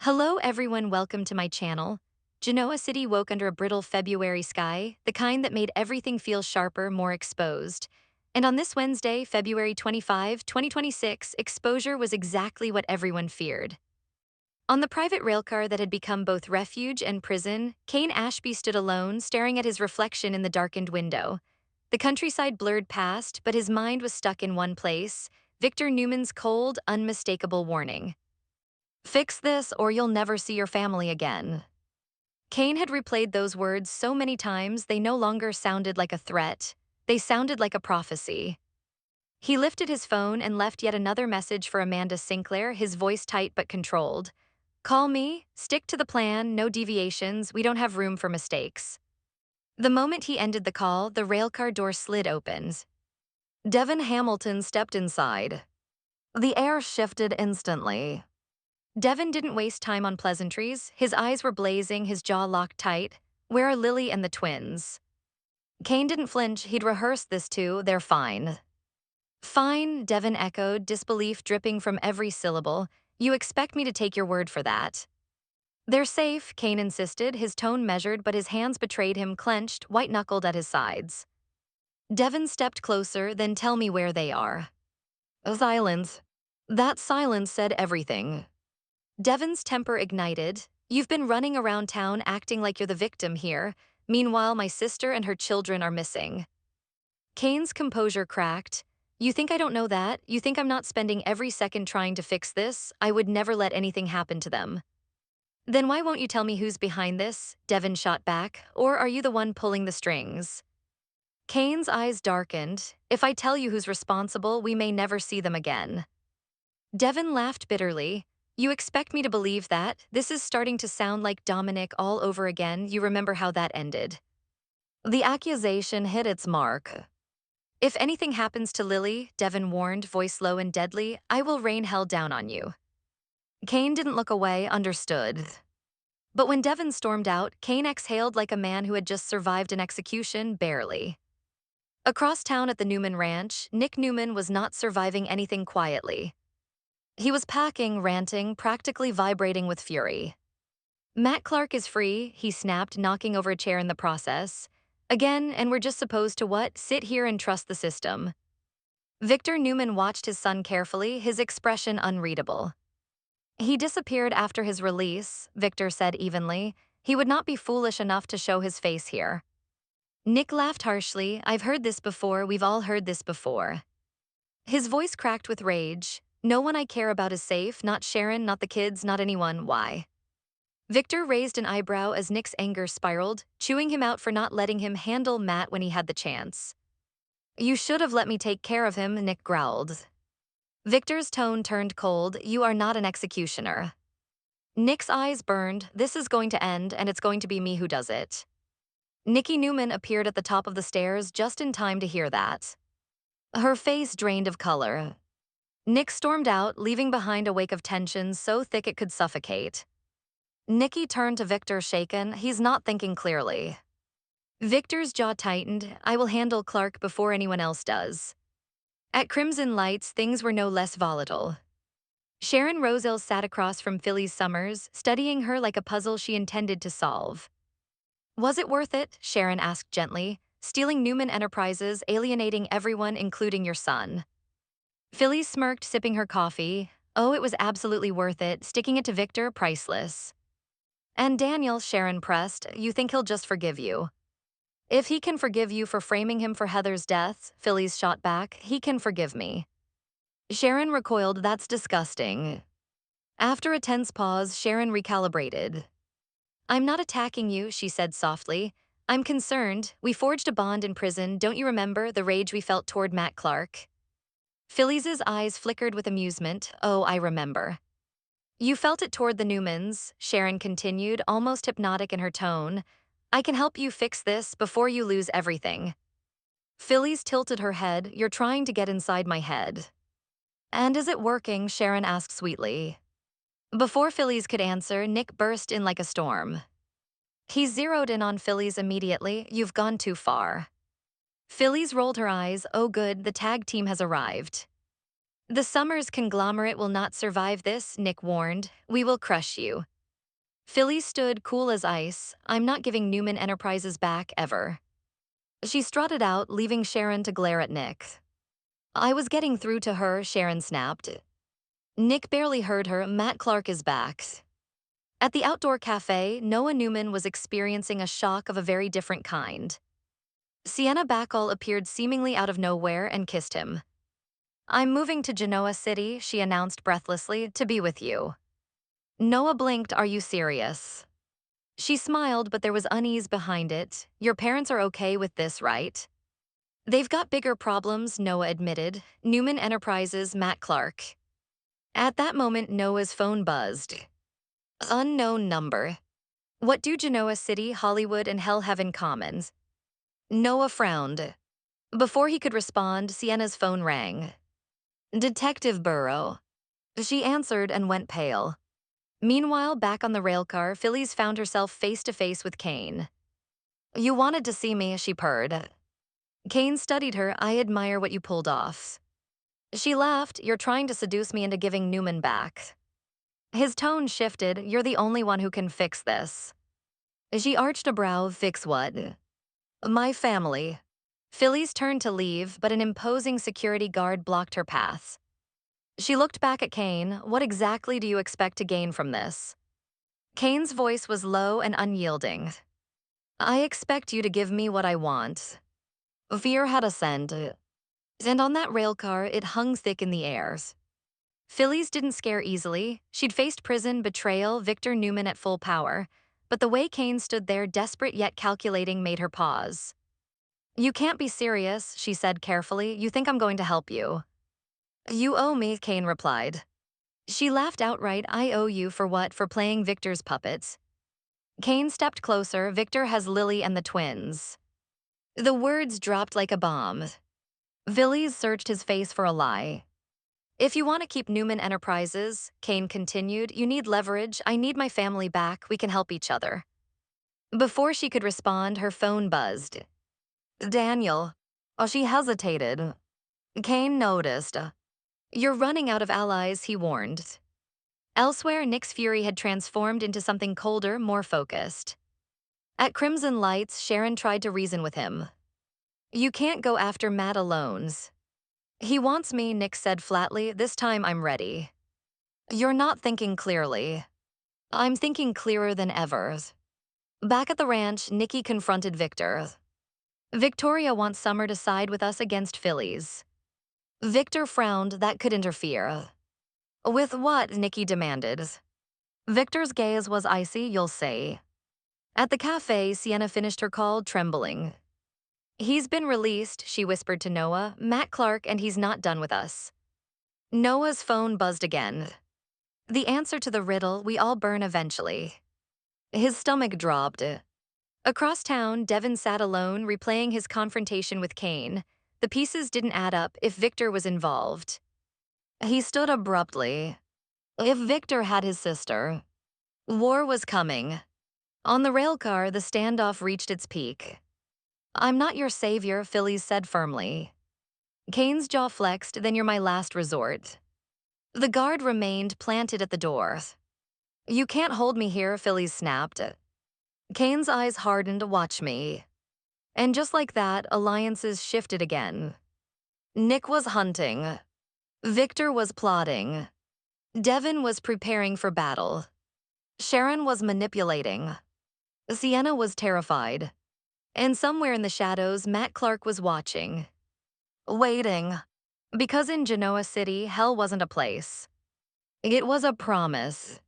Hello everyone, welcome to my channel. Genoa City woke under a brittle February sky, the kind that made everything feel sharper, more exposed. And on this Wednesday, February 25, 2026, exposure was exactly what everyone feared. On the private railcar that had become both refuge and prison, Kane Ashby stood alone, staring at his reflection in the darkened window. The countryside blurred past, but his mind was stuck in one place: Victor Newman's cold, unmistakable warning. Fix this or you'll never see your family again. Kane had replayed those words so many times they no longer sounded like a threat. They sounded like a prophecy. He lifted his phone and left yet another message for Amanda Sinclair, his voice tight but controlled. Call me, stick to the plan, no deviations, we don't have room for mistakes. The moment he ended the call, the railcar door slid open. Devon Hamilton stepped inside. The air shifted instantly. Devon didn't waste time on pleasantries. His eyes were blazing, his jaw locked tight. Where are Lily and the twins? Kane didn't flinch. He'd rehearsed this too. They're fine. Fine, Devon echoed, disbelief dripping from every syllable. You expect me to take your word for that? They're safe, Kane insisted, his tone measured, but his hands betrayed him, clenched, white-knuckled at his sides. Devon stepped closer, then tell me where they are. Silence. That silence said everything. Devon's temper ignited. You've been running around town acting like you're the victim here. Meanwhile, my sister and her children are missing. Kane's composure cracked. You think I don't know that? You think I'm not spending every second trying to fix this? I would never let anything happen to them. Then why won't you tell me who's behind this? Devon shot back. Or are you the one pulling the strings? Kane's eyes darkened. If I tell you who's responsible, we may never see them again. Devon laughed bitterly. You expect me to believe that? This is starting to sound like Dominic all over again. You remember how that ended. The accusation hit its mark. If anything happens to Lily, Devon warned, voice low and deadly, I will rain hell down on you. Kane didn't look away, understood. But when Devon stormed out, Kane exhaled like a man who had just survived an execution, barely. Across town at the Newman ranch, Nick Newman was not surviving anything quietly. He was packing, ranting, practically vibrating with fury. Matt Clark is free, he snapped, knocking over a chair in the process. Again, and we're just supposed to what? Sit here and trust the system. Victor Newman watched his son carefully, his expression unreadable. He disappeared after his release, Victor said evenly. He would not be foolish enough to show his face here. Nick laughed harshly. I've heard this before, we've all heard this before. His voice cracked with rage. No one I care about is safe, not Sharon, not the kids, not anyone. Why? Victor raised an eyebrow as Nick's anger spiraled, chewing him out for not letting him handle Matt when he had the chance. You should have let me take care of him, Nick growled. Victor's tone turned cold. You are not an executioner. Nick's eyes burned. This is going to end, and it's going to be me who does it. Nikki Newman appeared at the top of the stairs just in time to hear that. Her face drained of color. Nick stormed out, leaving behind a wake of tension so thick it could suffocate. Nikki turned to Victor, shaken. He's not thinking clearly. Victor's jaw tightened. I will handle Clark before anyone else does. At Crimson Lights, things were no less volatile. Sharon Roselle sat across from Phyllis Summers, studying her like a puzzle she intended to solve. Was it worth it? Sharon asked gently. Stealing Newman Enterprises, alienating everyone, including your son. Phyllis smirked, sipping her coffee. Oh, it was absolutely worth it. Sticking it to Victor, priceless. And Daniel, Sharon pressed, you think he'll just forgive you? If he can forgive you for framing him for Heather's death, Phyllis shot back, he can forgive me. Sharon recoiled, that's disgusting. After a tense pause, Sharon recalibrated. I'm not attacking you, she said softly. I'm concerned. We forged a bond in prison, don't you remember the rage we felt toward Matt Clark? Phyllis's eyes flickered with amusement. Oh, I remember. You felt it toward the Newmans, Sharon continued, almost hypnotic in her tone. I can help you fix this before you lose everything. Phyllis tilted her head. You're trying to get inside my head. And is it working? Sharon asked sweetly. Before Phyllis could answer, Nick burst in like a storm. He zeroed in on Phyllis immediately. You've gone too far. Phyllis rolled her eyes. Oh good, the tag team has arrived. The Summers conglomerate will not survive this, Nick warned. We will crush you. Philly stood cool as ice. I'm not giving Newman Enterprises back ever. She strutted out, leaving Sharon to glare at Nick. I was getting through to her, Sharon snapped. Nick barely heard her. Matt Clark is back. At the outdoor cafe, Noah Newman was experiencing a shock of a very different kind. Sienna Bacall appeared seemingly out of nowhere and kissed him. I'm moving to Genoa City, she announced breathlessly, to be with you. Noah blinked. Are you serious? She smiled, but there was unease behind it. Your parents are okay with this, right? They've got bigger problems, Noah admitted. Newman Enterprises, Matt Clark. At that moment, Noah's phone buzzed. Unknown number. What do Genoa City, Hollywood, and hell have in common? Noah frowned. Before he could respond, Sienna's phone rang. Detective Burrow. She answered and went pale. Meanwhile, back on the railcar, Phyllis found herself face to face with Kane. You wanted to see me, she purred. Kane studied her. I admire what you pulled off. She laughed. You're trying to seduce me into giving Newman back. His tone shifted. You're the only one who can fix this. She arched a brow. Fix what? My family. Phyllis turned to leave, but an imposing security guard blocked her path. She looked back at Kane. What exactly do you expect to gain from this? Kane's voice was low and unyielding. I expect you to give me what I want. Fear had a scent, and on that railcar, it hung thick in the air. Phyllis didn't scare easily. She'd faced prison, betrayal, Victor Newman at full power. But the way Kane stood there, desperate yet calculating, made her pause. You can't be serious, she said carefully. You think I'm going to help you? You owe me, Kane replied. She laughed outright. I owe you for what? For playing Victor's puppets. Kane stepped closer. Victor has Lily and the twins. The words dropped like a bomb. Phyllis searched his face for a lie. If you want to keep Newman Enterprises, Kane continued, you need leverage. I need my family back. We can help each other. Before she could respond, her phone buzzed. Daniel. Oh, she hesitated. Kane noticed. You're running out of allies, he warned. Elsewhere, Nick's fury had transformed into something colder, more focused. At Crimson Lights, Sharon tried to reason with him. You can't go after Matt alone. He wants me, Nick said flatly. This time I'm ready. You're not thinking clearly. I'm thinking clearer than ever. Back at the ranch, Nikki confronted Victor. Victoria wants Summer to side with us against Phillies. Victor frowned. That could interfere. With what? Nikki demanded. Victor's gaze was icy, you'll say. At the cafe, Sienna finished her call, trembling. He's been released, she whispered to Noah. Matt Clark, and he's not done with us. Noah's phone buzzed again. The answer to the riddle, we all burn eventually. His stomach dropped. Across town, Devon sat alone, replaying his confrontation with Kane. The pieces didn't add up if Victor was involved. He stood abruptly. If Victor had his sister. War was coming. On the railcar, the standoff reached its peak. I'm not your savior, Phyllis said firmly. Kane's jaw flexed. Then you're my last resort. The guard remained planted at the door. You can't hold me here, Phyllis snapped. Kane's eyes hardened. Watch me. And just like that, alliances shifted again. Nick was hunting. Victor was plotting. Devon was preparing for battle. Sharon was manipulating. Sienna was terrified. And somewhere in the shadows, Matt Clark was watching. Waiting. Because in Genoa City, hell wasn't a place. It was a promise.